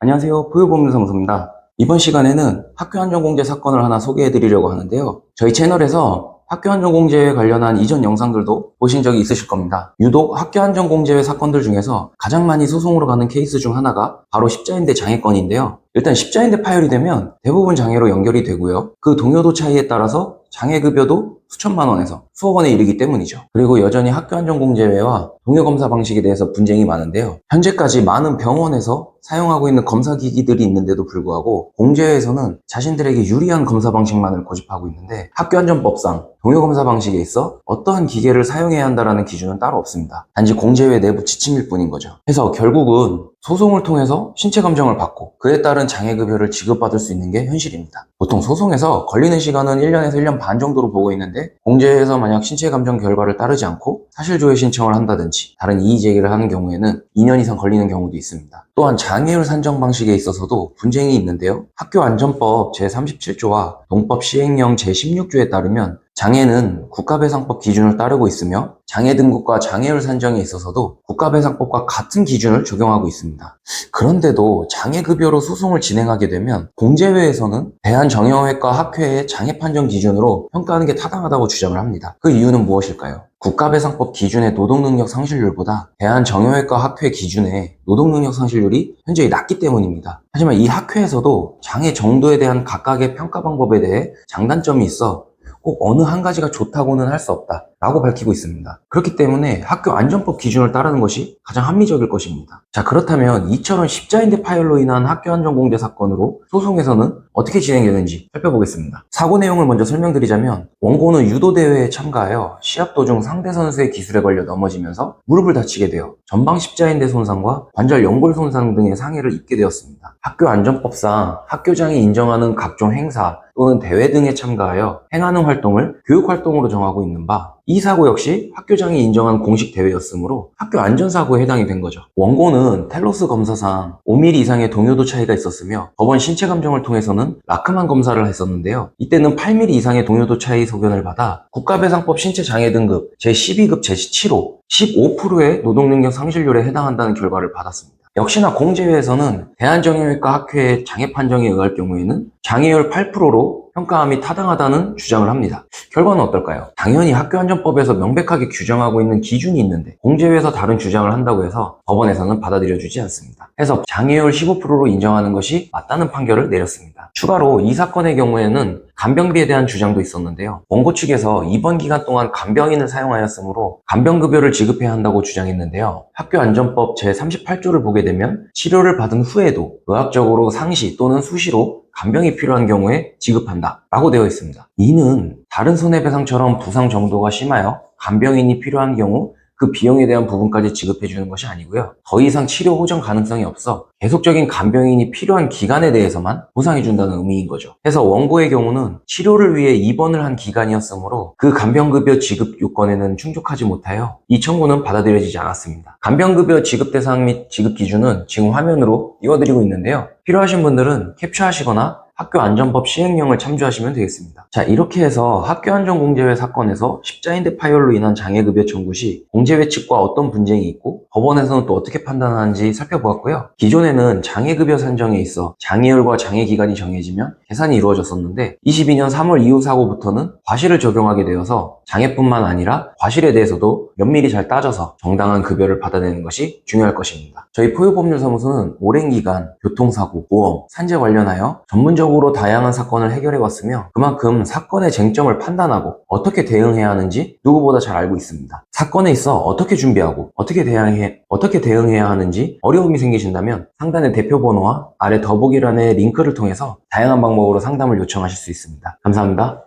안녕하세요. 포유법률사무소입니다. 이번 시간에는 학교안전공제 사건을 하나 소개해드리려고 하는데요. 저희 채널에서 학교안전공제에 관련한 이전 영상들도 보신 적이 있으실 겁니다. 유독 학교안전공제 사건들 중에서 가장 많이 소송으로 가는 케이스 중 하나가 바로 십자인대 장애건인데요. 일단 십자인대 파열이 되면 대부분 장애로 연결이 되고요. 그 동요도 차이에 따라서 장애급여도 수천만 원에서 수억 원에 이르기 때문이죠. 그리고 여전히 학교안전공제회와 동요검사 방식에 대해서 분쟁이 많은데요. 현재까지 많은 병원에서 사용하고 있는 검사기기들이 있는데도 불구하고 공제회에서는 자신들에게 유리한 검사 방식만을 고집하고 있는데, 학교안전법상 동요검사 방식에 있어 어떠한 기계를 사용해야 한다는 기준은 따로 없습니다. 단지 공제회 내부 지침일 뿐인 거죠. 그래서 결국은 소송을 통해서 신체 감정을 받고 그에 따른 장애급여를 지급받을 수 있는 게 현실입니다. 보통 소송에서 걸리는 시간은 1년에서 1년 반 정도로 보고 있는데, 공제회에서 만약 신체 감정 결과를 따르지 않고 사실조회 신청을 한다든지 다른 이의 제기를 하는 경우에는 2년 이상 걸리는 경우도 있습니다. 또한 장애율 산정 방식에 있어서도 분쟁이 있는데요. 학교안전법 제37조와 동법 시행령 제16조에 따르면 장애는 국가배상법 기준을 따르고 있으며, 장애 등급과 장애율 산정에 있어서도 국가배상법과 같은 기준을 적용하고 있습니다. 그런데도 장애급여로 소송을 진행하게 되면 공제회에서는 대한정형외과 학회의 장애 판정 기준으로 평가하는 게 타당하다고 주장을 합니다. 그 이유는 무엇일까요? 국가배상법 기준의 노동능력 상실률보다 대한정형외과 학회 기준의 노동능력 상실률이 현저히 낮기 때문입니다. 하지만 이 학회에서도 장애 정도에 대한 각각의 평가 방법에 대해 장단점이 있어 꼭 어느 한 가지가 좋다고는 할 수 없다 라고 밝히고 있습니다. 그렇기 때문에 학교안전법 기준을 따르는 것이 가장 합리적일 것입니다. 자, 그렇다면 이처럼 십자인대 파열로 인한 학교안전공제 사건으로 소송에서는 어떻게 진행되는지 살펴보겠습니다. 사고 내용을 먼저 설명드리자면, 원고는 유도대회에 참가하여 시합 도중 상대 선수의 기술에 걸려 넘어지면서 무릎을 다치게 되어 전방 십자인대 손상과 관절 연골 손상 등의 상해를 입게 되었습니다. 학교안전법상 학교장이 인정하는 각종 행사 또는 대회 등에 참가하여 행하는 활동을 교육활동으로 정하고 있는 바, 이 사고 역시 학교장이 인정한 공식 대회였으므로 학교안전사고에 해당이 된 거죠. 원고는 텔로스 검사상 5mm 이상의 동요도 차이가 있었으며, 법원 신체감정을 통해서는 라크만 검사를 했었는데요. 이때는 8mm 이상의 동요도 차이 소견을 받아 국가배상법 신체장애 등급 제12급 제7호 15%의 노동능력 상실률에 해당한다는 결과를 받았습니다. 역시나 공제회에서는 대한정형외과 학회의 장애 판정에 의할 경우에는 장애율 8%로 평가함이 타당하다는 주장을 합니다. 결과는 어떨까요? 당연히 학교안전법에서 명백하게 규정하고 있는 기준이 있는데 공제회에서 다른 주장을 한다고 해서 법원에서는 받아들여주지 않습니다. 해서 장애율 15%로 인정하는 것이 맞다는 판결을 내렸습니다. 추가로 이 사건의 경우에는 간병비에 대한 주장도 있었는데요. 원고 측에서 입원 기간 동안 간병인을 사용하였으므로 간병급여를 지급해야 한다고 주장했는데요. 학교안전법 제38조를 보게 되면 치료를 받은 후에도 의학적으로 상시 또는 수시로 간병이 필요한 경우에 지급한다 라고 되어 있습니다. 이는 다른 손해배상처럼 부상 정도가 심하여 간병인이 필요한 경우 그 비용에 대한 부분까지 지급해주는 것이 아니고요. 더 이상 치료 호전 가능성이 없어 계속적인 간병인이 필요한 기간에 대해서만 보상해준다는 의미인 거죠. 그래서 원고의 경우는 치료를 위해 입원을 한 기간이었으므로 그 간병급여 지급 요건에는 충족하지 못하여 이 청구는 받아들여지지 않았습니다. 간병급여 지급 대상 및 지급 기준은 지금 화면으로 띄워드리고 있는데요. 필요하신 분들은 캡처하시거나 학교안전법 시행령을 참조하시면 되겠습니다. 자, 이렇게 해서 학교안전공제회 사건에서 십자인대 파열로 인한 장애급여 청구 시 공제회 측과 어떤 분쟁이 있고 법원에서는 또 어떻게 판단하는지 살펴보았고요. 기존에는 장애급여 산정에 있어 장애율과 장애기간이 정해지면 계산이 이루어졌었는데 22년 3월 이후 사고부터는 과실을 적용하게 되어서 장애뿐만 아니라 과실에 대해서도 면밀히 잘 따져서 정당한 급여를 받아내는 것이 중요할 것입니다. 저희 포유법률사무소는 오랜 기간 교통사고, 보험, 산재 관련하여 전문적으로 다양한 사건을 해결해 왔으며, 그만큼 사건의 쟁점을 판단하고 어떻게 대응해야 하는지 누구보다 잘 알고 있습니다. 사건에 있어 어떻게 준비하고 어떻게 대응해야 하는지 어려움이 생기신다면 상단의 대표 번호와 아래 더보기란의 링크를 통해서 다양한 방법으로 상담을 요청하실 수 있습니다. 감사합니다.